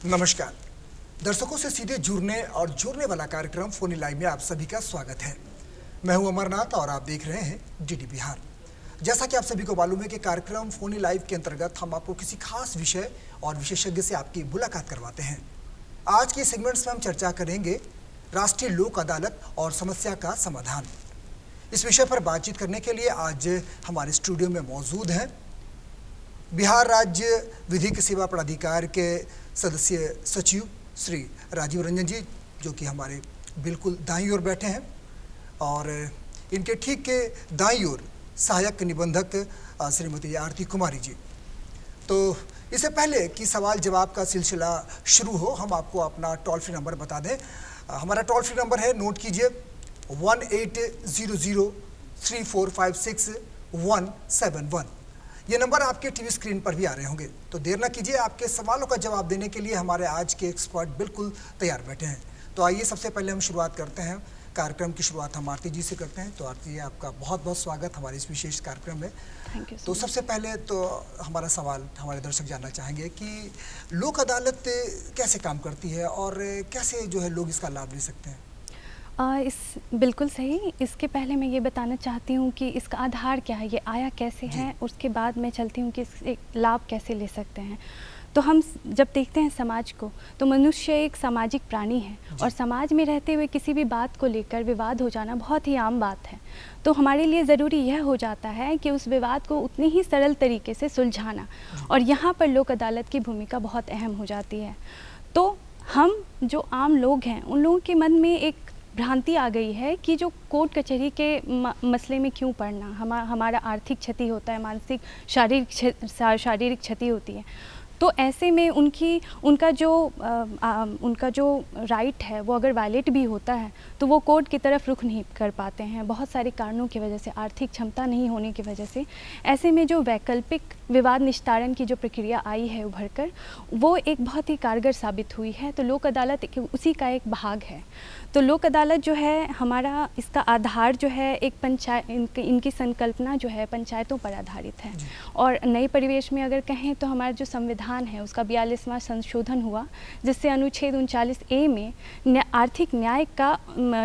नमस्कार दर्शकों से सीधे जुड़ने और जोड़ने वाला कार्यक्रम फोन इन लाइव में आप सभी का स्वागत है। मैं हूं अमरनाथ और आप देख रहे हैं डीडी बिहार। जैसा कि आप सभी को मालूम है कि कार्यक्रम फोन इन लाइव के अंतर्गत हम आपको किसी खास विषय और विशेषज्ञ से आपकी मुलाकात करवाते हैं। आज के सेगमेंट्स में हम चर्चा करेंगे राष्ट्रीय लोक अदालत और समस्या का समाधान। इस विषय पर बातचीत करने के लिए आज हमारे स्टूडियो में मौजूद हैं बिहार राज्य विधिक सेवा प्राधिकार के सदस्य सचिव श्री राजीव रंजन जी, जो कि हमारे बिल्कुल दाईं ओर बैठे हैं, और इनके ठीक के दाईं ओर सहायक निबंधक श्रीमती आरती कुमारी जी। तो इससे पहले कि सवाल जवाब का सिलसिला शुरू हो, हम आपको अपना टोल फ्री नंबर बता दें। हमारा टोल फ्री नंबर है, नोट कीजिए, 1800-3456-171। ये नंबर आपके टीवी स्क्रीन पर भी आ रहे होंगे। तो देर ना कीजिए, आपके सवालों का जवाब देने के लिए हमारे आज के एक्सपर्ट बिल्कुल तैयार बैठे हैं। तो आइए सबसे पहले हम शुरुआत करते हैं। कार्यक्रम की शुरुआत हम आरती जी से करते हैं। तो आरती जी, आपका बहुत बहुत स्वागत हमारे इस विशेष कार्यक्रम में। Thank you. तो सबसे पहले तो हमारा सवाल हमारे दर्शक जानना चाहेंगे कि लोक अदालत कैसे काम करती है और कैसे जो है लोग इसका लाभ ले सकते हैं। बिल्कुल सही। इसके पहले मैं ये बताना चाहती हूँ कि इसका आधार क्या है, ये आया कैसे है, उसके बाद मैं चलती हूँ कि इससे लाभ कैसे ले सकते हैं। तो हम जब देखते हैं समाज को, तो मनुष्य एक सामाजिक प्राणी है और समाज में रहते हुए किसी भी बात को लेकर विवाद हो जाना बहुत ही आम बात है। तो हमारे लिए ज़रूरी यह हो जाता है कि उस विवाद को उतनी ही सरल तरीके से सुलझाना, और यहाँ पर लोक अदालत की भूमिका बहुत अहम हो जाती है। तो हम जो आम लोग हैं, उन लोगों के मन में एक भ्रांति आ गई है कि जो कोर्ट कचहरी के मसले में क्यों पड़ना, हमारा आर्थिक क्षति होता है, मानसिक शारीरिक क्षति होती है। तो ऐसे में उनका जो राइट है वो अगर वायलेट भी होता है तो वो कोर्ट की तरफ रुख नहीं कर पाते हैं, बहुत सारे कारणों की वजह से, आर्थिक क्षमता नहीं होने की वजह से। ऐसे में जो वैकल्पिक विवाद निस्तारण की जो प्रक्रिया आई है उभर कर, वो एक बहुत ही कारगर साबित हुई है। तो लोक अदालत उसी का एक भाग है। तो लोक अदालत जो है हमारा, इसका आधार जो है एक इनकी संकल्पना जो है पंचायतों पर आधारित है। और नए परिवेश में अगर कहें तो हमारा जो संविधान है उसका 42वां संशोधन हुआ, जिससे अनुच्छेद 39A में आर्थिक न्याय का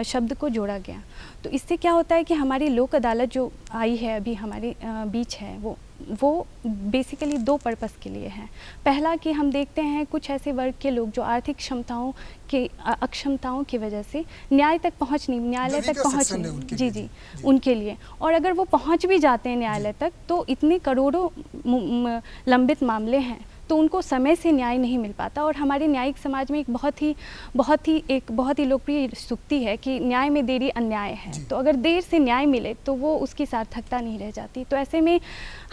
शब्द को जोड़ा गया। तो इससे क्या होता है कि हमारी लोक अदालत जो आई है अभी हमारे बीच है, वो बेसिकली दो पर्पस के लिए है। पहला कि हम देखते हैं कुछ ऐसे वर्ग के लोग जो आर्थिक अक्षमताओं की वजह से न्यायालय तक पहुंच नहीं, जी, उनके लिए। और अगर वो पहुंच भी जाते हैं न्यायालय तक, तो इतने करोड़ों लंबित मामले हैं, तो उनको समय से न्याय नहीं मिल पाता। और हमारे न्यायिक समाज में एक बहुत ही लोकप्रिय सूक्ति है कि न्याय में देरी अन्याय है। तो अगर देर से न्याय मिले तो वो उसकी सार्थकता नहीं रह जाती। तो ऐसे में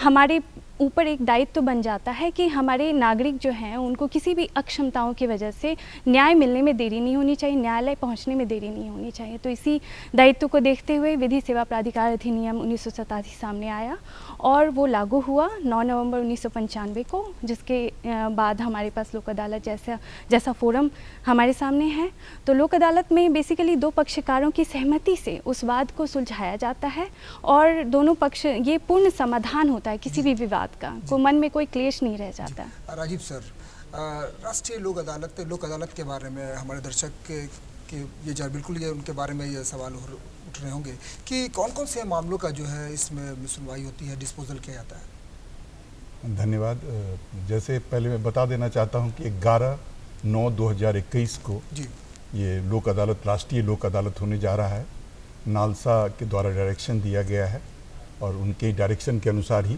हमारे ऊपर एक दायित्व तो बन जाता है कि हमारे नागरिक जो हैं उनको किसी भी अक्षमताओं की वजह से न्याय मिलने में देरी नहीं होनी चाहिए, न्यायालय पहुंचने में देरी नहीं होनी चाहिए। तो इसी दायित्व को देखते हुए विधि सेवा प्राधिकार अधिनियम 1987 सामने आया और वो लागू हुआ 9 नवंबर 1995 को, जिसके बाद हमारे पास लोक अदालत जैसा फोरम हमारे सामने है। तो लोक अदालत में बेसिकली दो पक्षकारों की सहमति से उस वाद को सुलझाया जाता है और दोनों पक्ष, ये पूर्ण समाधान होता है किसी भी विवाद का, को मन में कोई क्लेश नहीं रह जाता। राजीव सर, राष्ट्रीय लोक अदालत के बारे में हमारे दर्शक के ये बिल्कुल ये उनके बारे में ये सवाल उठ रहे होंगे कि कौन कौन से मामलों का जो है इसमें सुनवाई होती है, डिस्पोजल किया जाता है। धन्यवाद। जैसे पहले मैं बता देना चाहता हूं कि 11/9/2021 को ये लोक अदालत, राष्ट्रीय लोक अदालत होने जा रहा है। नालसा के द्वारा डायरेक्शन दिया गया है और उनके डायरेक्शन के अनुसार ही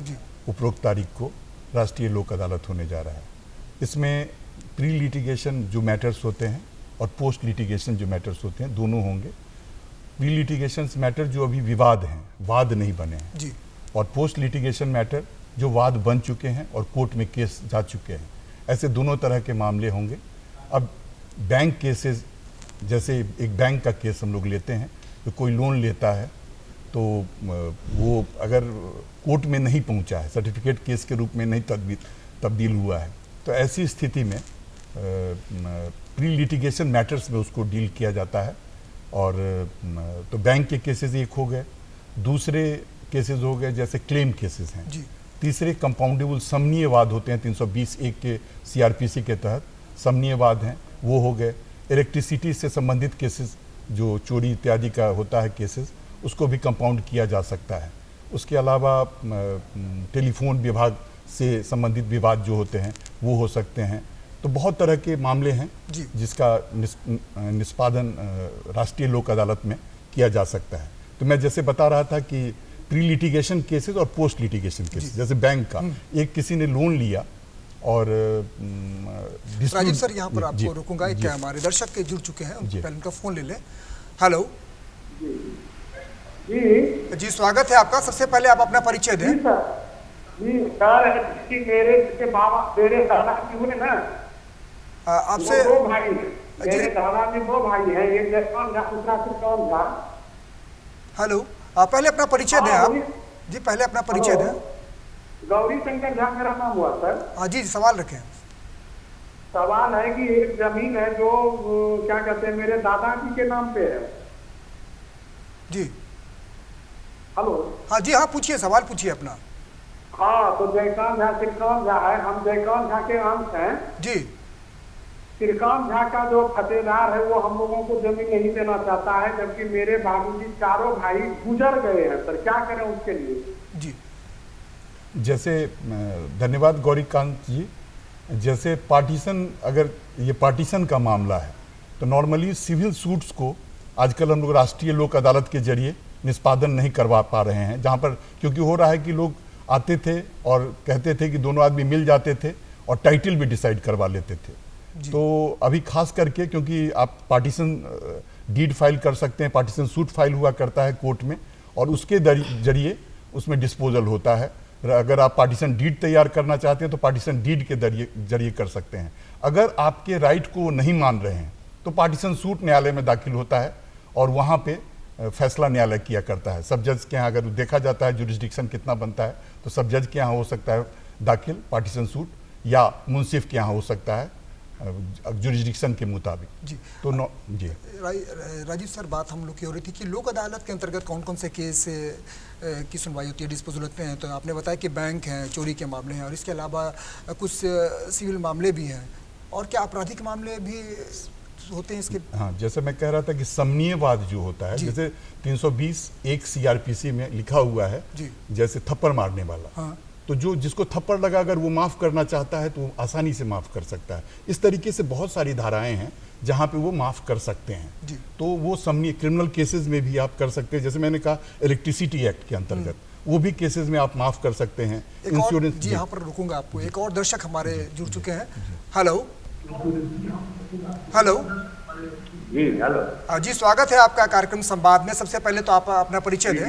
उपरोक्त तारीख को राष्ट्रीय लोक अदालत होने जा रहा है। इसमें प्री लिटिगेशन जो मैटर्स होते हैं और पोस्ट लिटिगेशन जो मैटर्स होते हैं, दोनों होंगे। प्री लिटिगेशन मैटर जो अभी विवाद हैं, वाद नहीं बने हैं, और पोस्ट लिटिगेशन मैटर जो वाद बन चुके हैं और कोर्ट में केस जा चुके हैं, ऐसे दोनों तरह के मामले होंगे। अब बैंक केसेस, जैसे एक बैंक का केस हम लोग लेते हैं, तो कोई लोन लेता है तो वो अगर कोर्ट में नहीं पहुंचा है, सर्टिफिकेट केस के रूप में नहीं तब्दील हुआ है, तो ऐसी स्थिति में प्री लिटिगेशन मैटर्स में उसको डील किया जाता है। और तो बैंक के केसेस एक हो गए, दूसरे केसेस हो गए जैसे क्लेम केसेस हैं, तीसरे कंपाउंडेबल समनीय वाद होते हैं 320(1) के CRPC के तहत, समन्वयवाद हैं वो हो गए, इलेक्ट्रिसिटी से संबंधित केसेस जो चोरी इत्यादि का होता है केसेस, उसको भी कंपाउंड किया जा सकता है। उसके अलावा टेलीफोन विभाग से संबंधित विवाद जो होते हैं वो हो सकते हैं। तो बहुत तरह के मामले हैं जिसका निष्पादन राष्ट्रीय लोक अदालत में किया जा सकता है। तो मैं जैसे बता रहा था कि प्री लिटिगेशन केसेस और पोस्ट लिटिगेशन केसेस, जैसे बैंक का एक किसी ने लोन लिया और राजीव सर यहाँ पर आपको रोकूंगा, एक हमारे दर्शक के जुड़ चुके हैं, पहले उनका फोन ले लें। हेलो जी, स्वागत है आपका। सबसे पहले आप अपना परिचय दें। जी सर, मेरे दादा जी हुए ना, आपसे दो भाई मेरे दादा में 2 भाई हैं, एक जयपाल झा, दूसरा त्रिकौन झा। हेलो, आप पहले अपना परिचय दें। आप जी पहले अपना परिचय दें। गौरी शंकर झा मेरा नाम हुआ सर। हाँ जी, सवाल रखें। सवाल है कि एक जमीन है जो क्या कहते हैं मेरे दादाजी के नाम पे है। जी हेलो। हाँ जी, हाँ पूछिए, सवाल पूछिए अपना। हाँ, तो जयकांत झा त्रिकौन झा है, हम जयकांत झा के अंश हैं जी। त्रिकौन झा का जो फतेदार है वो हम लोगों को जमीन नहीं देना चाहता है, जबकि मेरे बाबूजी चारों भाई गुजर गए हैं सर, क्या करें उसके लिए? जी जैसे धन्यवाद गौरीकांत जी। जैसे पार्टीशन, अगर ये पार्टीशन का मामला है तो नॉर्मली सिविल सूट्स को आजकल हम लोग राष्ट्रीय लोक अदालत के जरिए निष्पादन नहीं करवा पा रहे हैं, जहाँ पर क्योंकि हो रहा है कि लोग आते थे और कहते थे कि दोनों आदमी मिल जाते थे और टाइटल भी डिसाइड करवा लेते थे। तो अभी खास करके क्योंकि आप पार्टीशन डीड फाइल कर सकते हैं, पार्टीशन सूट फाइल हुआ करता है कोर्ट में और उसके जरिए उसमें डिस्पोजल होता है। अगर आप पार्टीशन डीड तैयार करना चाहते हैं तो पार्टीशन डीड के जरिए कर सकते हैं। अगर आपके राइट को नहीं मान रहे हैं तो पार्टीशन सूट न्यायालय में दाखिल होता है और वहाँ पे फैसला न्यायालय किया करता है। सब जज के यहाँ अगर देखा जाता है जुरिस्डिक्शन कितना बनता है तो सब जज के यहाँ हो सकता है दाखिल पार्टीशन सूट, या मुंसिफ के यहाँ हो सकता है जुरिस्डिक्शन के मुताबिक। जी तो जी राजीव सर, बात हम लोग की हो रही थी कि लोक अदालत के अंतर्गत कौन कौन से केस की सुनवाई होती है, डिस्पोजल होते हैं। तो आपने बताया कि बैंक हैं, चोरी के मामले हैं और इसके अलावा कुछ सिविल मामले भी हैं, और क्या आपराधिक मामले भी होते हैं इसके? हाँ, जैसे मैं कह रहा था कि समन्वयवाद जो होता है, जैसे 320(1) CRPC में लिखा हुआ है, जैसे थप्पड़ मारने वाला, हाँ। तो जो जिसको थप्पड़ लगा अगर वो माफ़ करना चाहता है तो वो आसानी से माफ़ कर सकता है। इस तरीके से बहुत सारी धाराएं हैं जहाँ पे वो माफ़ कर सकते हैं। तो वो क्रिमिनल केसेस में भी आप कर सकते हैं। जैसे मैंने कहा इलेक्ट्रिसिटी एक्ट के अंतर्गत वो भी केसेस में आप माफ़ कर सकते हैं। इंश्योरेंस जी, यहाँ पर रुकूंगा आपको। एक और दर्शक हमारे जुड़ चुके हैं। हेलो हेलो जी। हेलो जी, स्वागत है आपका कार्यक्रम संवाद में। सबसे पहले तो आप अपना परिचय दें।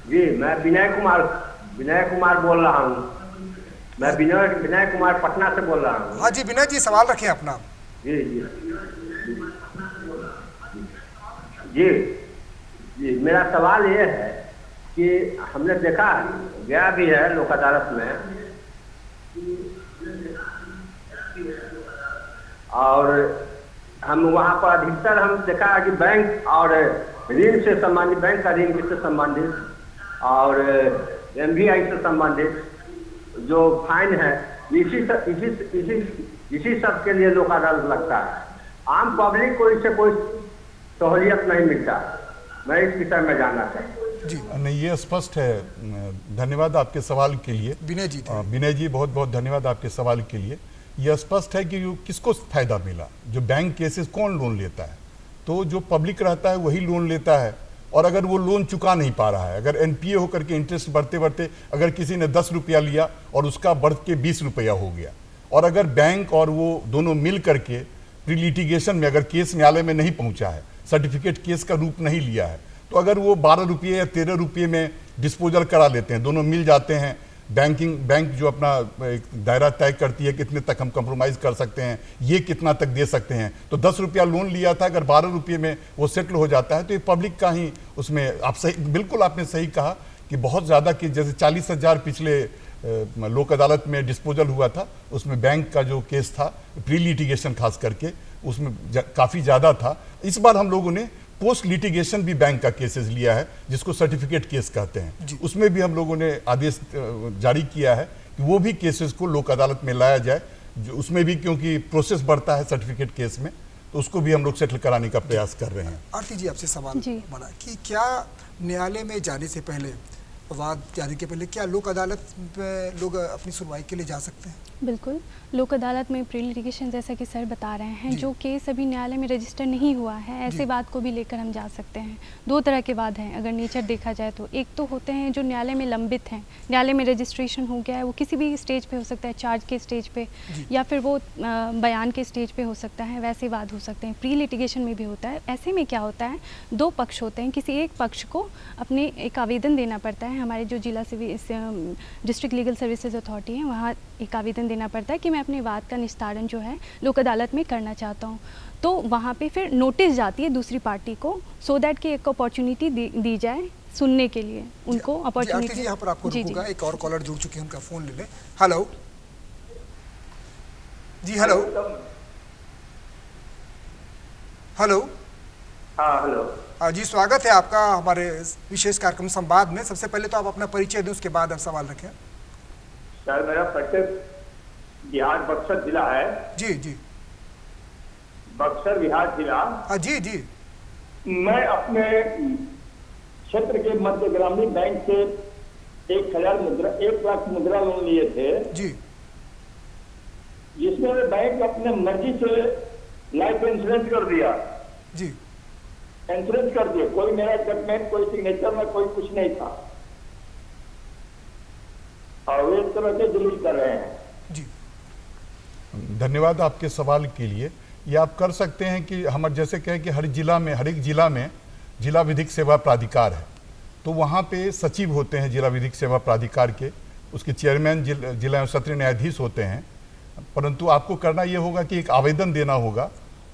जी, मैं विनय कुमार बोल रहा हूँ। मैं विनय कुमार पटना से बोल रहा हूँ। हाँ जी विनय जी, सवाल रखें अपना। जी जी जी जी, मेरा सवाल ये है कि हमने देखा गया भी है लोक अदालत में, और हम वहाँ पर अधिकतर हम देखा है कि बैंक और ऋण से संबंधित, बैंक का ऋण से संबंधित और MVI से संबंधित जो फाइन है, इसी सब के लिए लोक अदालत लगता है। आम पब्लिक को इससे कोई सहूलियत नहीं मिलता। मैं इस विषय में जानना चाहता जी। नहीं, ये स्पष्ट है। धन्यवाद आपके सवाल के लिए विनय जी, बहुत बहुत धन्यवाद आपके सवाल के लिए। यह स्पष्ट है कि किसको फायदा मिला। जो बैंक केसेस कौन लोन लेता है, तो जो पब्लिक रहता है वही लोन लेता है, और अगर वो लोन चुका नहीं पा रहा है, अगर NPA होकर के इंटरेस्ट बढ़ते बढ़ते अगर किसी ने 10 रुपया लिया और उसका बढ़ के 20 रुपया हो गया, और अगर बैंक और वो दोनों मिल करके प्री लिटिगेशन में अगर केस न्यायालय में नहीं पहुंचा है, सर्टिफिकेट केस का रूप नहीं लिया है, तो अगर वो 12 रुपये या 13 रुपये में डिस्पोजल करा लेते हैं, दोनों मिल जाते हैं, बैंक जो अपना एक दायरा तय करती है कितने तक हम कंप्रोमाइज़ कर सकते हैं, ये कितना तक दे सकते हैं, तो 10 रुपया लोन लिया था, अगर 12 रुपये में वो सेटल हो जाता है तो ये पब्लिक का ही उसमें, आप सही, बिल्कुल आपने सही कहा कि बहुत ज़्यादा, कि जैसे 40,000 पिछले लोक अदालत में डिस्पोजल हुआ था, उसमें बैंक का जो केस था प्री लिटिगेशन खास करके उसमें काफ़ी ज़्यादा था। इस बार हम लोगों ने पोस्ट लिटिगेशन भी बैंक का केसेस लिया है, जिसको सर्टिफिकेट केस कहते हैं। उसमें भी हम लोगों ने आदेश जारी किया है कि वो भी केसेस को लोक अदालत में लाया जाए, जो उसमें भी क्योंकि प्रोसेस बढ़ता है सर्टिफिकेट केस में, तो उसको भी हम लोग सेटल कराने का प्रयास कर रहे हैं। आरती जी आपसे सवाल बना कि क्या न्यायालय में जाने से पहले, वाद जाने के पहले, क्या लोक अदालत में लोग अपनी सुनवाई के लिए जा सकते हैं? बिल्कुल, लोक अदालत में प्री लिटिगेशन जैसा कि सर बता रहे हैं, जो केस अभी न्यायालय में रजिस्टर नहीं हुआ है, ऐसे वाद को भी लेकर हम जा सकते हैं। दो तरह के वाद हैं अगर नेचर देखा जाए तो। एक तो होते हैं जो न्यायालय में लंबित हैं, न्यायालय में रजिस्ट्रेशन हो गया है, वो किसी भी स्टेज पे हो सकता है, चार्ज के स्टेज पे या फिर वो बयान के स्टेज पे हो सकता है, वैसे वाद हो सकते हैं। प्री लिटिगेशन में भी होता है। ऐसे में क्या होता है, दो पक्ष होते हैं, किसी एक पक्ष को अपने एक आवेदन देना पड़ता है। हमारे जो जिला डिस्ट्रिक्ट लीगल सर्विसेज अथॉरिटी है, वहाँ एक आवेदन देना पड़ता है कि मैं अपने वाद का निस्तारण जो है लोक अदालत में करना चाहता हूँ। तो वहाँ पे फिर नोटिस जाती है दूसरी पार्टी को, सो दैट कि एक अपॉर्चुनिटी दी जाए सुनने के लिए, उनको अपॉर्चुनिटी। यहाँ पर आपको रुकूंगा, एक और कॉलर जुड़ चुके हैं, उनका फोन ले लें। हेलो जी, हेलो हेलो। हाँ हेलो जी, स्वागत है आपका हमारे विशेष कार्यक्रम संवाद में। सबसे पहले तो आप अपना परिचय दें, उसके बाद आप सवाल रखें। सर, मेरा परिचय बिहार बक्सर जिला है। जी जी, बक्सर बिहार जिला। जी जी। मैं अपने क्षेत्र के मध्य ग्रामीण बैंक से 1 लाख मुद्रा लोन लिए थे जी, जिसमें बैंक अपने मर्जी से लाइफ इंश्योरेंस कर दिया जी। इंश्योरेंस कर दिया, कोई मेरा डॉक्यूमेंट, कोई सिग्नेचर में कोई कुछ नहीं था, और वे इस तरह से डिलीट कर रहे हैं। जी, धन्यवाद आपके सवाल के लिए। ये आप कर सकते हैं कि हम जैसे कहें कि हर एक जिला में जिला विधिक सेवा प्राधिकार है, तो वहाँ पे सचिव होते हैं जिला विधिक सेवा प्राधिकार के, उसके चेयरमैन जिला एवं सत्र न्यायाधीश होते हैं। परंतु आपको करना ये होगा कि एक आवेदन देना होगा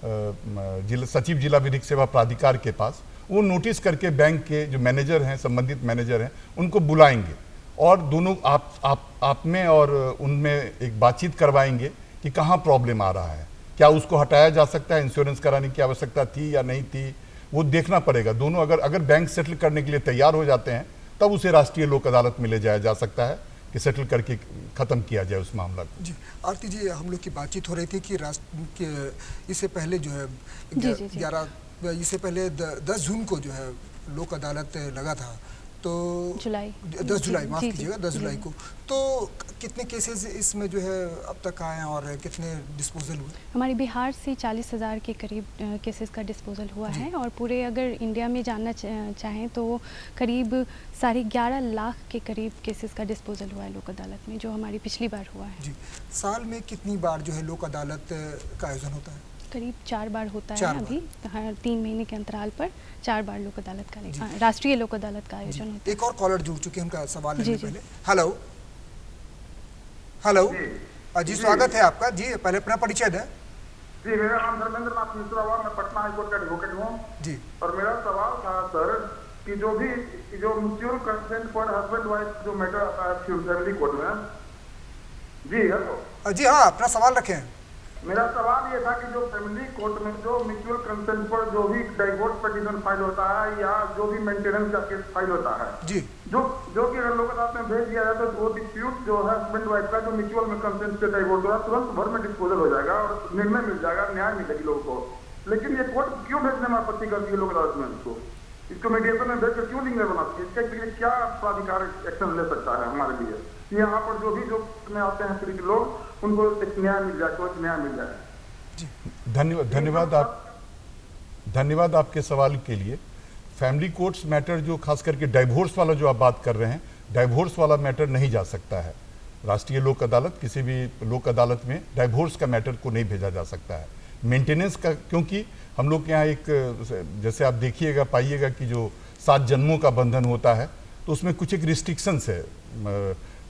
सचिव जिला विधिक सेवा प्राधिकार के पास। वो नोटिस करके बैंक के जो मैनेजर हैं, संबंधित मैनेजर हैं, उनको बुलाएंगे और दोनों आप में और उनमें एक बातचीत करवाएंगे कि कहाँ प्रॉब्लम आ रहा है, क्या उसको हटाया जा सकता है, इंश्योरेंस कराने की आवश्यकता थी या नहीं थी, वो देखना पड़ेगा। दोनों अगर बैंक सेटल करने के लिए तैयार हो जाते हैं, तब उसे राष्ट्रीय लोक अदालत में ले जाया जा सकता है कि सेटल करके खत्म किया जाए उस मामला को। जी, आरती जी, हम लोग की बातचीत हो रही थी कि इससे पहले जो है 10 जून को जो है लोक अदालत लगा था, तो 10 जुलाई माफ कीजिएगा, 10 जुलाई को। तो कितने केसेस इसमें जो है अब तक आए हैं और कितने डिस्पोजल हुए? हमारे बिहार से 40,000 के करीब केसेस का डिस्पोजल हुआ है, और पूरे अगर इंडिया में जानना चाहें तो करीब 11.5 लाख के करीब केसेस का डिस्पोजल हुआ है लोक अदालत में, जो हमारी पिछली बार हुआ है। जी, साल में कितनी बार जो है लोक अदालत का आयोजन होता है? करीब 4 बार होता है अभी, हर 3 महीने के अंतराल पर 4 बार लोक अदालत का राष्ट्रीय लोक अदालत का आयोजन होता है। एक और कॉलर जुड़ चुके हैं, उनका सवाल लेने पहले। हेलो हेलो जी, स्वागत है आपका। जी, पहले अपना परिचय दें। जी, मेरा नाम धर्मेंद्र नाथ मिश्रा हुआ, मैं पटना हाईकोर्ट का एडवोकेट हूँ जी। और मेरा सवाल था सर कि जो mutual consent for husband wife जो मैटर आता है फैमिली कोर्ट में। जी हेलो। जी हाँ, अपना सवाल रखें। मेरा सवाल ये था कि जो फैमिली कोर्ट में जो म्यूचुअल कंसेंट पर जो भी डाइवोर्स पिटीशन फाइल होता है या जो भी मेंटेनेंस का केस फाइल होता है जी, जो कि अगर लोक अदालत में भेज दिया जाए तो वो डिस्प्यूट जो है हस्बैंड वाइफ का जो म्यूचुअल में कंसेंट से डाइवोर्स होगा, तुरंत भर में डिस्पोजल हो जाएगा और निर्णय मिल जाएगा, न्याय मिलेगी लोगों को। लेकिन ये कोर्ट क्यों भेजने में आपत्ति करती है लोक अदालत में? इसको मीडिएशन में भेजकर क्यों लिंग बनाती है? इसके लिए क्या प्राधिकार एक्शन ले सकता है हमारे लिए? यहाँ पर जो में आते हैं पीड़ित लोग, उनको एक न्याय मिल जाए, तो न्याय मिल जाए। धन्यवाद आपके सवाल के लिए। फैमिली कोर्ट्स मैटर जो खास करके डाइवोर्स वाला जो आप बात कर रहे हैं, डाइवोर्स वाला मैटर नहीं जा सकता है राष्ट्रीय लोक अदालत। किसी भी लोक अदालत में डाइवोर्स का मैटर को नहीं भेजा जा सकता है। मेंटेनेंस का, क्योंकि हम लोग के यहाँ एक जैसे आप देखिएगा पाइएगा कि जो 7 जन्मों का बंधन होता है, तो उसमें कुछ एक रिस्ट्रिक्शंस है।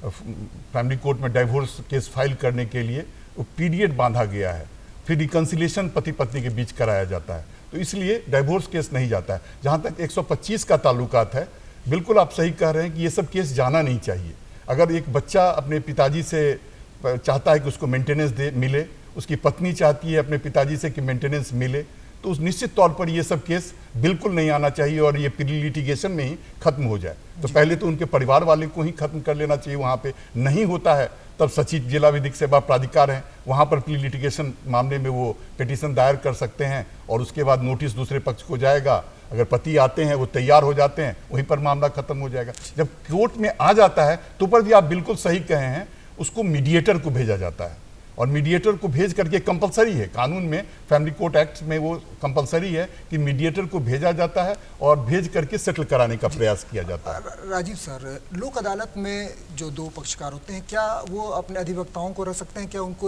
फैमिली कोर्ट में डाइवोर्स केस फाइल करने के लिए वो पीरियड बांधा गया है, फिर रिकन्सिलेशन पति पत्नी के बीच कराया जाता है, तो इसलिए डाइवोर्स केस नहीं जाता है। जहाँ तक 125 का ताल्लुकात है, बिल्कुल आप सही कह रहे हैं कि ये सब केस जाना नहीं चाहिए। अगर एक बच्चा अपने पिताजी से चाहता है कि उसको मेंटेनेंस मिले, उसकी पत्नी चाहती है अपने पिताजी से कि मेंटेनेंस मिले, तो उस निश्चित तौर पर ये सब केस बिल्कुल नहीं आना चाहिए और ये प्री लिटिगेशन में ही खत्म हो जाए। तो पहले तो उनके परिवार वाले को ही खत्म कर लेना चाहिए, वहाँ पे नहीं होता है तब सचिव जिला विधिक सेवा प्राधिकार हैं, वहाँ पर प्री लिटिगेशन मामले में वो पिटीशन दायर कर सकते हैं और उसके बाद नोटिस दूसरे पक्ष को जाएगा। अगर पति आते हैं, वो तैयार हो जाते हैं, वहीं पर मामला खत्म हो जाएगा। जब कोर्ट में आ जाता है तो पर भी आप बिल्कुल सही कहे हैं, उसको मीडिएटर को भेजा जाता है और मीडिएटर को भेज करके कंपलसरी है, कानून में फैमिली कोर्ट एक्ट में वो कंपलसरी है कि मीडिएटर को भेजा जाता है और भेज करके सेटल कराने का प्रयास किया जाता है। राजीव सर, लोक अदालत में जो दो पक्षकार होते हैं, क्या वो अपने अधिवक्ताओं को रख सकते हैं? क्या उनको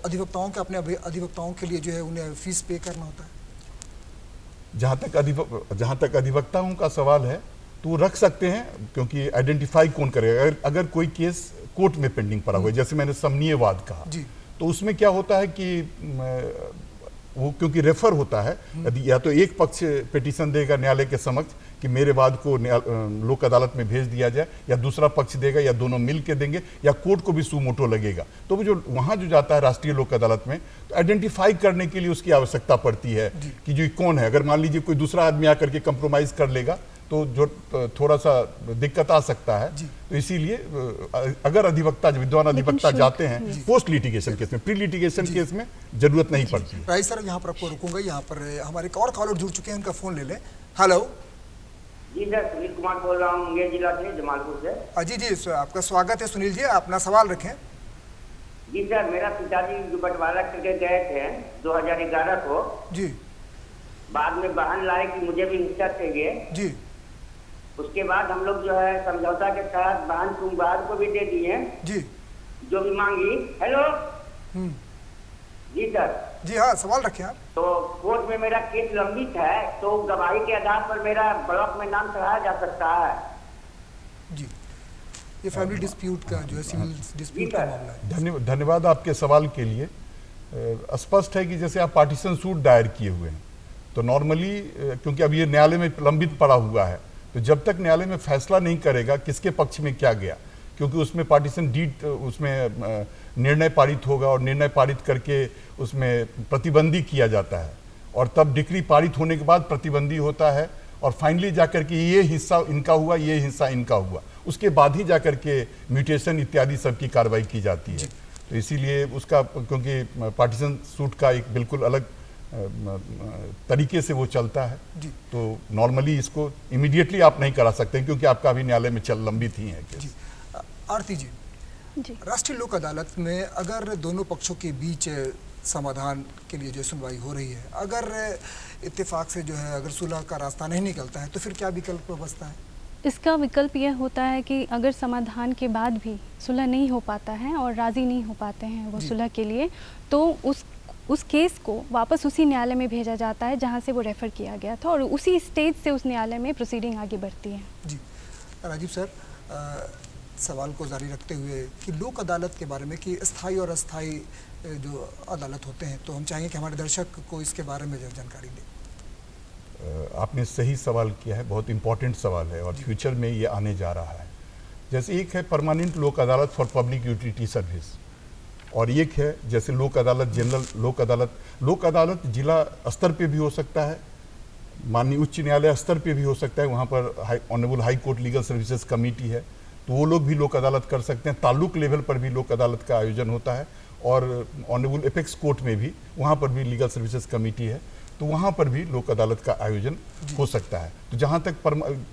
अधिवक्ताओं के अपने अधिवक्ताओं के लिए जो है उन्हें फीस पे करना होता है? जहाँ तक अधिवक्ताओं का सवाल है तो वो रख सकते हैं, क्योंकि आइडेंटिफाई कौन करेगा। अगर कोई केस कोर्ट में पेंडिंग पड़ा हुआ है, जैसे मैंने समनीयवाद कहा, तो उसमें क्या होता है कि वो क्योंकि रेफर होता है, या तो एक पक्ष पिटीशन देगा न्यायालय के समक्ष कि मेरे वाद को लोक अदालत में भेज दिया जाए, या दूसरा पक्ष देगा, या दोनों मिल के देंगे, या कोर्ट को भी सुमोटो लगेगा। तो वो जो वहाँ जो जाता है राष्ट्रीय लोक अदालत में, तो आइडेंटिफाई करने के लिए उसकी आवश्यकता पड़ती है कि जो कौन है। अगर मान लीजिए कोई दूसरा आदमी आकर के कंप्रोमाइज़ कर लेगा तो जो थोड़ा सा दिक्कत आ सकता है। तो इसीलिए अगर अधिवक्ता, विद्वान अधिवक्ता जाते हैं पोस्ट लिटिगेशन केस में, प्री लिटिगेशन केस में जरूरत नहीं पड़ती है। राइट सर, यहाँ पर आपको रुकूंगा। यहाँ पर हमारे एक और कॉलर जुड़ चुके हैं, उनका फोन ले लें। हेलो जी सर, सुनील कुमार बोल रहा हूँ, मुंगेर जिला से, जमालपुर से। जी, आपका स्वागत है सुनील जी, अपना सवाल रखें। जी सर, मेरा पिताजी जो बंटवारा करके गए थे 2011 को, जी, बाद में बहन लाए कि मुझे भी हिस्सा चाहिए जी। उसके बाद हम लोग जो है समझौता के तहत बहन कुंभार को भी दे दिए जी, जो भी मांगी। हेलो जी सर। जी हाँ, सवाल रखें आप। तो कोर्ट में मेरा केस लंबित है, तो गवाही के आधार पर मेरा ब्लॉक में नाम चढ़ाया जा सकता है? जी, ये फैमिली डिस्प्यूट का जो है, सिविल डिस्प्यूट का मामला है। धन्यवाद आपके सवाल के लिए। स्पष्ट है कि जैसे आप पार्टीशन सूट दायर किए हुए हैं, तो नॉर्मली क्योंकि अब ये न्यायालय में लंबित पड़ा हुआ है, तो जब तक न्यायालय में फैसला नहीं करेगा किसके पक्ष में क्या गया, क्योंकि उसमें पार्टीशन डीड, उसमें निर्णय पारित होगा और निर्णय पारित करके उसमें प्रतिबंधी किया जाता है, और तब डिक्री पारित होने के बाद प्रतिबंधी होता है, और फाइनली जाकर के ये हिस्सा इनका हुआ, ये हिस्सा इनका हुआ, उसके बाद ही जाकर के म्यूटेशन इत्यादि सब की कार्रवाई की जाती है। तो इसीलिए उसका, क्योंकि पार्टीशन सूट का एक बिल्कुल अलग तरीके से वो चलता है, तो नॉर्मली इसको इमीडिएटली आप नहीं करा सकते, क्योंकि आपका अभी न्यायालय में लंबित ही है केस। आरती जी, राष्ट्रीय लोक अदालत में अगर दोनों पक्षों के बीच समाधान के लिए जो सुनवाई हो रही है, अगर इत्तेफाक से जो है अगर सुलह का रास्ता नहीं निकलता है, तो फिर क्या विकल्प बचता है? इसका विकल्प यह होता है कि अगर समाधान के बाद भी सुलह नहीं हो पाता है और राज़ी नहीं हो पाते हैं वो सुलह के लिए, तो उस केस को वापस उसी न्यायालय में भेजा जाता है जहां से वो रेफ़र किया गया था, और उसी स्टेज से उस न्यायालय में प्रोसीडिंग आगे बढ़ती है। जी राजीव सर, सवाल को जारी रखते हुए कि लोक अदालत के बारे में, कि स्थायी और अस्थायी जो अदालत होते हैं, तो हम चाहेंगे कि हमारे दर्शक को इसके बारे में जानकारी दें। आपने सही सवाल किया है, बहुत इम्पोर्टेंट सवाल है, और फ्यूचर में ये आने जा रहा है। जैसे एक है परमानेंट लोक अदालत फॉर पब्लिक यूटिलिटी सर्विस, और एक है जैसे लोक अदालत, जनरल लोक अदालत जिला स्तर पे भी हो सकता है, माननीय उच्च न्यायालय स्तर पे भी हो सकता है, वहाँ पर honourable high court legal services committee है, तो वो लोग भी लोक अदालत कर सकते हैं। ताल्लुक लेवल पर भी लोक अदालत का आयोजन होता है, और ऑनरेबल एपेक्स कोर्ट में भी, वहाँ पर भी लीगल सर्विसेज कमेटी है, तो वहाँ पर भी लोक अदालत का आयोजन हो सकता है। तो जहाँ तक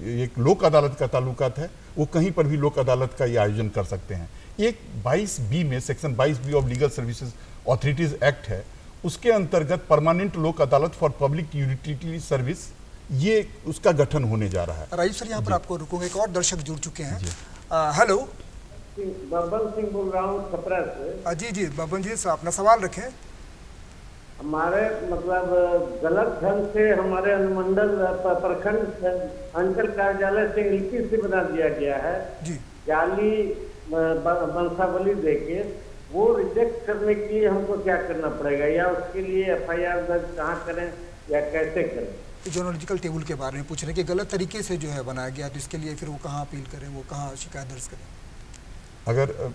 एक लोक अदालत का ताल्लुकात है, वो कहीं पर भी लोक अदालत का ये आयोजन कर सकते हैं। एक 22B में, section 22B of legal services authorities act है, उसके अंतर्गत परमानेंट लोक अदालत फॉर पब्लिक यूटिलिटी सर्विस, ये उसका गठन होने जा रहा है। राजीव सर, यहाँ पर आपको रुकूंगा, एक और दर्शक जुड़ चुके हैं। हेलो, बबन सिंह बोल रहा हूँ, छपरा से। जी, बबन जी, अपना सवाल रखें। हमारे मतलब गलत ढंग से हमारे अनुमंडल प्रखंड अंचल कार्यालय से लिखित से बना दिया गया है जी, जाली वंशावली देके, वो रिजेक्ट करने के लिए हमको क्या करना पड़ेगा, या उसके लिए FIR दर्ज कहाँ करें या कैसे करें? जोनोलॉजिकल टेबल के बारे में पूछ रहे हैं कि गलत तरीके से जो है बनाया गया, तो इसके लिए फिर वो कहाँ अपील करें, वो कहाँ शिकायत दर्ज करें? अगर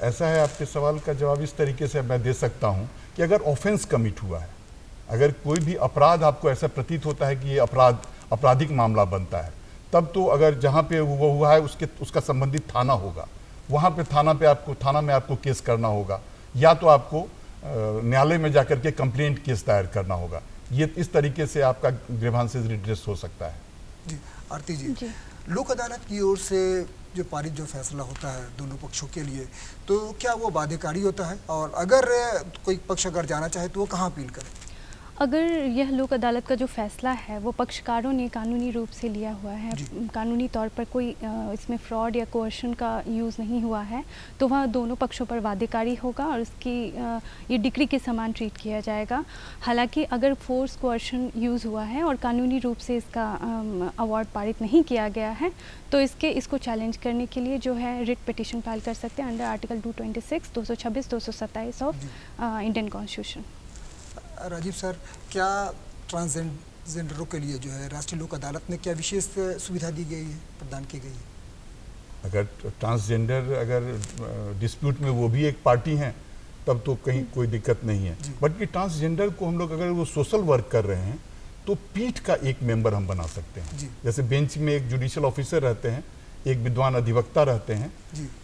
ऐसा है, आपके सवाल का जवाब इस तरीके से मैं दे सकता हूं कि अगर ऑफेंस कमिट हुआ है, अगर कोई भी अपराध आपको ऐसा प्रतीत होता है कि ये आपराधिक मामला बनता है, तब तो अगर जहां पे वो हुआ है उसका संबंधित थाना होगा, वहाँ पे थाना में आपको केस करना होगा, या तो आपको न्यायालय में जाकर के कंप्लेंट केस दायर करना होगा। ये इस तरीके से आपका ग्रीवांसेस रिड्रेस हो सकता है। जी आरती जी, लोक अदालत की ओर से जो पारित जो फैसला होता है दोनों पक्षों के लिए, तो क्या वो बाध्यकारी होता है? और अगर कोई पक्ष अगर जाना चाहे तो वो कहाँ अपील करे? अगर यह लोक अदालत का जो फैसला है वो पक्षकारों ने कानूनी रूप से लिया हुआ है, कानूनी तौर पर कोई इसमें फ्रॉड या कोर्शन का यूज़ नहीं हुआ है, तो वह दोनों पक्षों पर बाध्यकारी होगा और उसकी ये डिक्री के समान ट्रीट किया जाएगा। हालांकि अगर फोर्स कोर्शन यूज़ हुआ है और कानूनी रूप से इसका अवार्ड पारित नहीं किया गया है, तो इसको चैलेंज करने के लिए जो है रिट पिटिशन फाइल कर सकते हैं under article 226, 226, 227 of Indian constitution. Rajiv sir, क्या ट्रांसजेंडरों के लिए जो है राष्ट्रीय लोक अदालत में क्या विशेष सुविधा दी गई है, प्रदान की गई है? अगर ट्रांसजेंडर अगर डिस्प्यूट में वो भी एक पार्टी हैं तब तो कहीं कोई दिक्कत नहीं है। बट कि ट्रांसजेंडर को हम लोग अगर वो सोशल वर्क कर रहे हैं तो पीठ का एक मेंबर हम बना सकते हैं। जैसे बेंच में एक जुडिशियल ऑफिसर रहते हैं, एक विद्वान अधिवक्ता रहते हैं,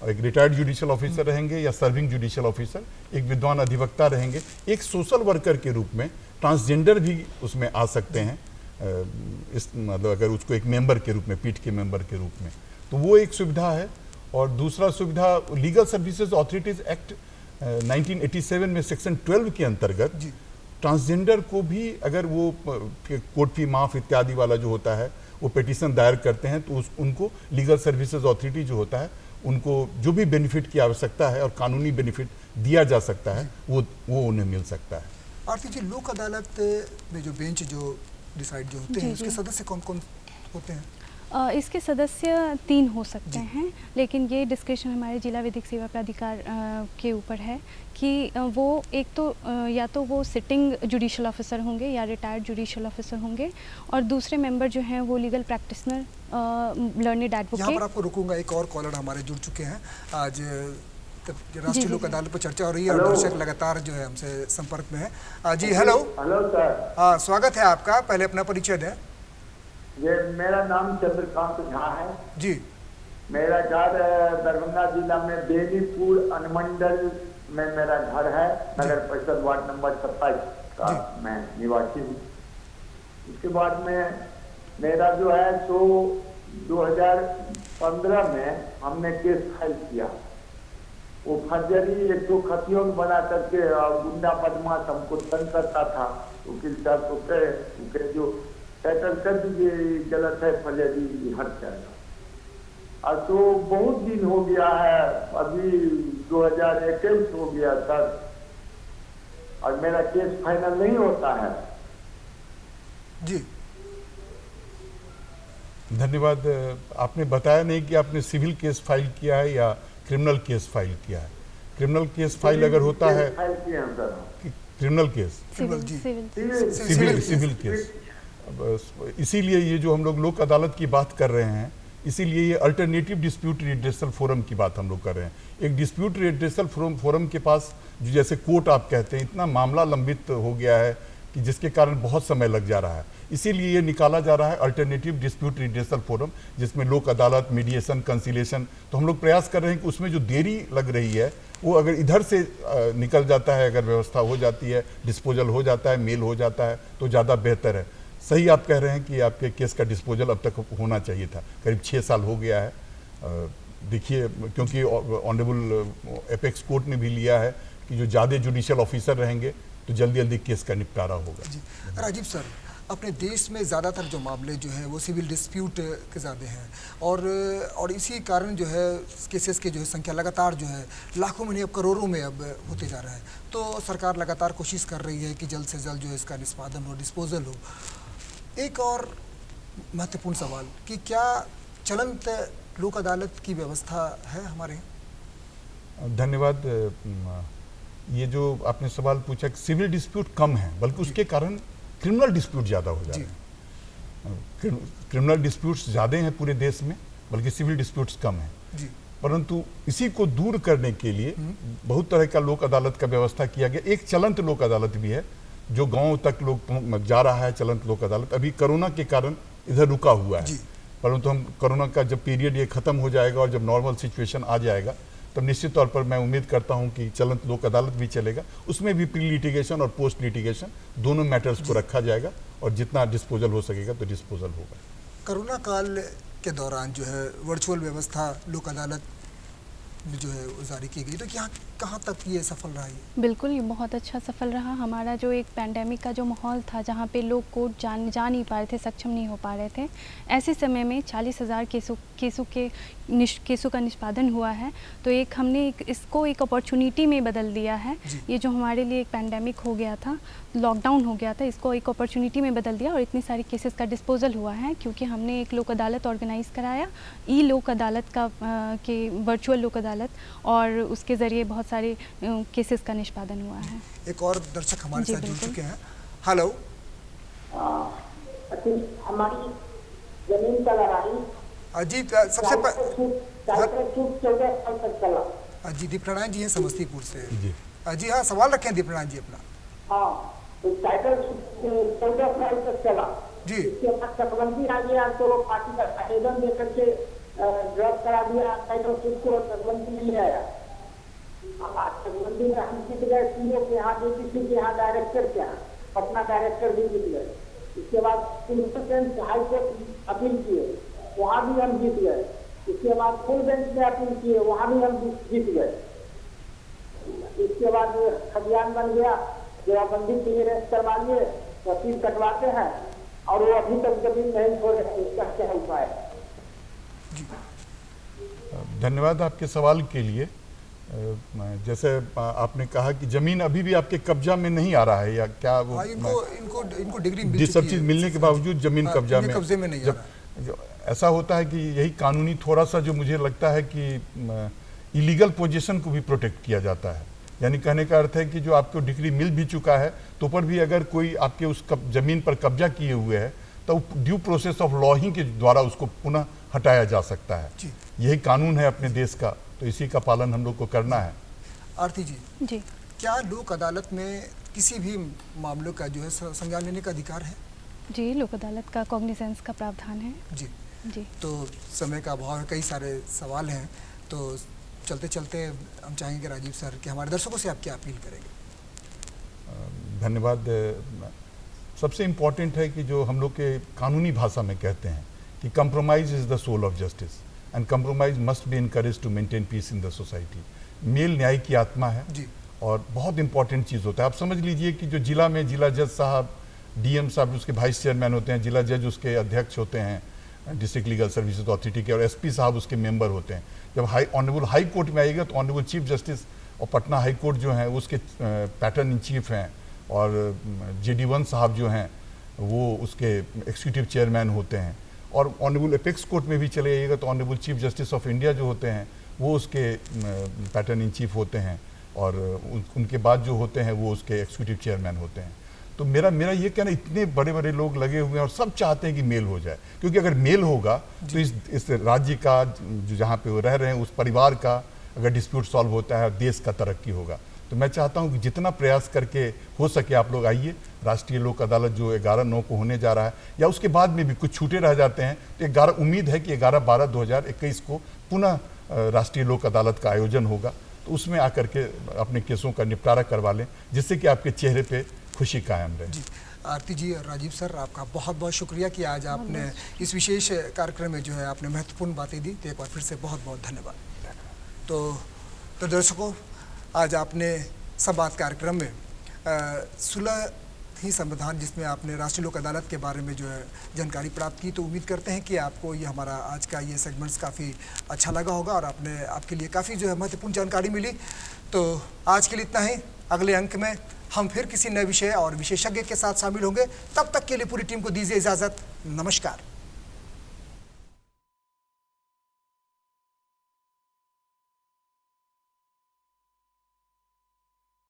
और एक रिटायर्ड जुडिशियल ऑफिसर रहेंगे या सर्विंग जुडिशियल ऑफिसर, एक विद्वान अधिवक्ता रहेंगे। एक सोशल वर्कर के रूप में ट्रांसजेंडर भी उसमें आ सकते हैं, इस मतलब अगर उसको एक मेंबर के रूप में, पीठ के मेंबर के रूप में, तो वो एक सुविधा है। और दूसरा सुविधा लीगल सर्विसेज ऑथोरिटीज एक्ट 1987 में सेक्शन 12 के अंतर्गत ट्रांसजेंडर को भी अगर वो कोर्ट फी माफ इत्यादि वाला जो होता है वो पिटीशन दायर करते हैं तो उनको लीगल सर्विसेज अथॉरिटी जो होता है उनको जो भी बेनिफिट की आवश्यकता है और कानूनी बेनिफिट दिया जा सकता है वो उन्हें मिल सकता है। आरती जी, लोक अदालत में जो बेंच जो डिसाइड जो होते हैं उसके सदस्य कौन कौन होते हैं? इसके सदस्य 3 हो सकते हैं, लेकिन ये डिस्क्रिप्शन हमारे जिला विधिक सेवा प्राधिकार के ऊपर है कि वो एक तो या तो वो सिटिंग जुडिशियल ऑफिसर होंगे या रिटायर्ड जुडिशियल ऑफिसर होंगे, और दूसरे मेंबर जो हैं वो लीगल प्रैक्टिशनर, लर्नेड एडवोकेट। यहाँ पर आपको रुकूंगा, एक और कॉलर हमारे जुड़ चुके हैं। आज राष्ट्रीय लोक अदालत पर चर्चा हो रही है और दर्शक लगातार जो है हमसे संपर्क में है। जी हेलो। Hello sir. हाँ, स्वागत है आपका। पहले अपना परिचय दें। ये मेरा नाम चंद्रकांत झा है जी। मेरा घर दरभंगा जिला में बेनीपुर अनुमंडल में मेरा घर है, नगर परिषद वार्ड नंबर 27 का मैं निवासी हूँ। उसके बाद में मेरा जो है तो 2015 में हमने केस फाइल किया। वो फर्जरी 100 खतियों बना करके गुंडा बदमाश हमको तंग करता था। वकील साहब को कहे जो सेटल कर दीजिए, गलत है, फर्जरी हट जाएगा। अब तो बहुत दिन हो गया है, अभी 2021 हो गया सर, और मेरा केस फाइनल नहीं होता है। जी धन्यवाद। आपने बताया नहीं कि आपने सिविल केस फाइल किया है या क्रिमिनल केस फाइल किया है। क्रिमिनल केस फाइल अगर होता है, क्रिमिनल केस, सिविल केस, इसीलिए ये जो हम लोग लोक अदालत की बात कर रहे हैं, इसीलिए ये अल्टरनेटिव डिस्प्यूट रिड्रेसल फोरम की बात हम लोग कर रहे हैं। एक डिस्प्यूट रिड्रेसल फोरम के पास जो जैसे कोर्ट आप कहते हैं, इतना मामला लंबित हो गया है कि जिसके कारण बहुत समय लग जा रहा है। इसीलिए ये निकाला जा रहा है अल्टरनेटिव डिस्प्यूट रिड्रेसल फोरम, जिसमें लोक अदालत, मीडिएशन, कंसिलेशन। तो हम लोग प्रयास कर रहे हैं कि उसमें जो देरी लग रही है वो अगर इधर से निकल जाता है, अगर व्यवस्था हो जाती है, डिस्पोजल हो जाता है, मेल हो जाता है, तो ज़्यादा बेहतर है। सही आप कह रहे हैं कि आपके केस का डिस्पोजल अब तक होना चाहिए था। करीब 6 साल हो गया है। देखिए, क्योंकि ऑनरेबल एपेक्स कोर्ट ने भी लिया है कि जो ज़्यादा जुडिशियल ऑफिसर रहेंगे तो जल्दी जल्दी केस का निपटारा होगा। जी राजीव सर, अपने देश में ज़्यादातर जो मामले जो हैं वो सिविल डिस्प्यूट के ज़्यादा हैं, और इसी कारण जो है केसेस की जो है संख्या लगातार जो है लाखों में नहीं अब करोड़ों में अब होते जा रहा है। तो सरकार लगातार कोशिश कर रही है कि जल्द से जल्द जो है इसका निष्पादन हो, डिस्पोजल हो। एक और महत्वपूर्ण सवाल कि क्या चलंत लोक अदालत की व्यवस्था है हमारे यहाँ? धन्यवाद। ये जो आपने सवाल पूछा, सिविल डिस्प्यूट कम है, बल्कि उसके कारण क्रिमिनल डिस्प्यूट ज़्यादा हो जा रहे हैं। क्रिमिनल डिस्प्यूट्स ज़्यादा हैं पूरे देश में, बल्कि सिविल डिस्प्यूट्स कम हैं। परंतु इसी को दूर करने के लिए बहुत तरह का लोक अदालत का व्यवस्था किया गया। एक चलंत लोक अदालत भी है जो गांव तक लोग जा रहा है। चलंत लोक अदालत अभी कोरोना के कारण इधर रुका हुआ है, परंतु हम कोरोना का जब पीरियड ये खत्म हो जाएगा और जब नॉर्मल सिचुएशन आ जाएगा तब निश्चित तौर पर मैं उम्मीद करता हूं कि चलंत लोक अदालत भी चलेगा, उसमें भी प्री लिटिगेशन और पोस्ट लिटिगेशन दोनों मैटर्स को रखा जाएगा और जितना डिस्पोजल हो सकेगा तो डिस्पोजल होगा। कोरोना काल के दौरान जो है वर्चुअल व्यवस्था लोक अदालत जो है वो जारी की गई, तो यहाँ कहाँ तक ये सफल रहा है? बिल्कुल, ये बहुत अच्छा सफल रहा। हमारा जो एक पैंडेमिक का जो माहौल था, जहाँ पे लोग कोर्ट जा नहीं पा रहे थे, सक्षम नहीं हो पा रहे थे, ऐसे समय में 40,000 केसों का निष्पादन हुआ है। तो एक हमने इसको एक अपॉर्चुनिटी में बदल दिया है। ये जो हमारे लिए एक पैंडेमिक हो गया था, लॉकडाउन हो गया था, इसको एक अपॉर्चुनिटी में बदल दिया और इतनी सारी केसेस का डिस्पोजल हुआ है, क्योंकि हमने एक लोक अदालत ऑर्गेनाइज़ कराया, ई लोक अदालत का के वर्चुअल लोक अदालत, और उसके ज़रिए बहुत सारे केसेस का निष्पादन हुआ है। एक और दर्शक हमारे साथ जुड़ चुके हैं। हेलो, हमारी जमीन का लड़ाई जी सबसे जी दीपनारायण जी हैं समस्तीपुर से। जी हाँ, सवाल रखें दीपनारायण जी अपना। हाँ, तो टाइटल 14 साल तक चला जी। इसके बाद तटबंदी आ गया तो पार्टी का आवेदन देकर के ड्रॉप करा दिया, टाइटल को तटबंदी नहीं आया। तटबंदी में हम जीत गए, सीओ के यहाँ, डीटीसी के यहाँ, डायरेक्टर के यहाँ, पटना डायरेक्टर भी जीत गए। इसके बाद हाई कोर्ट अपील किए, वहाँ भी हम जीत गए। इसके बाद फुल बेंच में अपील किए, वहाँ भी हम जीत गए। इसके बाद खतियान बन गया, जवाबंदी क्लियरेंस करवा लिए, रसीद कटवाते हैं और वो अभी तक जमीन नहीं छोड़ रहे। इसका क्या उपाय है? धन्यवाद आपके सवाल के लिए। जैसे आपने कहा कि जमीन अभी भी आपके कब्जा में नहीं आ रहा है, या क्या वो इनको डिग्री सब चीज मिलने के बावजूद जमीन कब्जे में नहीं आ रहा। ऐसा होता है कि यही कानूनी थोड़ा सा जो मुझे लगता है कि इलीगल पोजीशन को भी प्रोटेक्ट किया जाता है। यानी कहने का अर्थ है कि जो आपको डिग्री मिल भी चुका है तो पर भी अगर कोई आपके उस जमीन पर कब्जा किए हुए है तो ड्यू प्रोसेस ऑफ लॉ ही के द्वारा उसको पुनः हटाया जा सकता है। यही कानून है अपने देश का, तो इसी का पालन हम लोग को करना है। आरती जी, क्या लोक अदालत में किसी भी मामलों का जो है संज्ञान लेने का अधिकार है? जी, लोक अदालत का कॉग्निजेंस का प्रावधान है। जी। तो समय का अभाव है, कई सारे सवाल हैं, तो चलते चलते हम चाहेंगे राजीव सर कि हमारे दर्शकों से आप क्या अपील करेंगे? धन्यवाद। सबसे इम्पॉर्टेंट है कि जो हम लोग के कानूनी भाषा में कहते हैं कि compromise is the soul of justice and compromise must be encourage to maintain peace in the society. मेल न्याय की आत्मा है और बहुत इंपॉर्टेंट चीज़ होता है। आप समझ लीजिए कि जो जिला में जिला जज साहब, डीएम साहब उसके वाइस चेयरमैन होते हैं, जिला जज उसके अध्यक्ष होते हैं डिस्ट्रिक्ट लीगल सर्विसेज अथॉरिटी के, और एसपी साहब उसके मेंबर होते हैं। जब ऑनरेबल हाई कोर्ट में आएगा तो ऑनरेबल चीफ जस्टिस और पटना हाई कोर्ट जो हैं उसके पैटर्न इन चीफ हैं, और JD1 साहब जो हैं वो उसके एग्जीक्यूटिव चेयरमैन होते हैं, और ऑनरेबल एपेक्स कोर्ट में भी चले जाइएगा तो honourable chief justice of India जो होते हैं वो उसके पैटर्न इन चीफ होते हैं, और उनके बाद जो होते हैं वो उसके एग्जीक्यूटिव चेयरमैन होते हैं। तो मेरा ये कहना, इतने बड़े बड़े लोग लगे हुए हैं और सब चाहते हैं कि मेल हो जाए, क्योंकि अगर मेल होगा तो इस राज्य का जो जहाँ पे वो रह रहे हैं उस परिवार का अगर डिस्प्यूट सॉल्व होता है, देश का तरक्की होगा। तो मैं चाहता हूं कि जितना प्रयास करके हो सके आप लोग आइए। राष्ट्रीय लोक अदालत जो 11/9 को होने जा रहा है, या उसके बाद में भी कुछ छूटे रह जाते हैं, तो उम्मीद है कि 11/12/2021 को पुनः राष्ट्रीय लोक अदालत का आयोजन होगा, तो उसमें आकर के अपने केसों का निपटारा करवा लें, जिससे कि आपके चेहरे पे खुशी कायम रहे। आरती जी और राजीव सर, आपका बहुत बहुत शुक्रिया कि आज आपने इस विशेष कार्यक्रम में जो है आपने महत्वपूर्ण बातें दी, तो एक बार फिर से बहुत बहुत धन्यवाद। तो दर्शकों, आज आपने संवाद कार्यक्रम में सुलह ही संविधान, जिसमें आपने राष्ट्रीय लोक अदालत के बारे में जो है जानकारी प्राप्त की, तो उम्मीद करते हैं कि आपको ये हमारा आज का ये सेगमेंट्स काफ़ी अच्छा लगा होगा और आपके लिए काफ़ी जो है महत्वपूर्ण जानकारी मिली। तो आज के लिए इतना ही। अगले अंक में हम फिर किसी नए विषय और विशेषज्ञ के साथ शामिल होंगे। तब तक के लिए पूरी टीम को दीजिए इजाज़त। नमस्कार।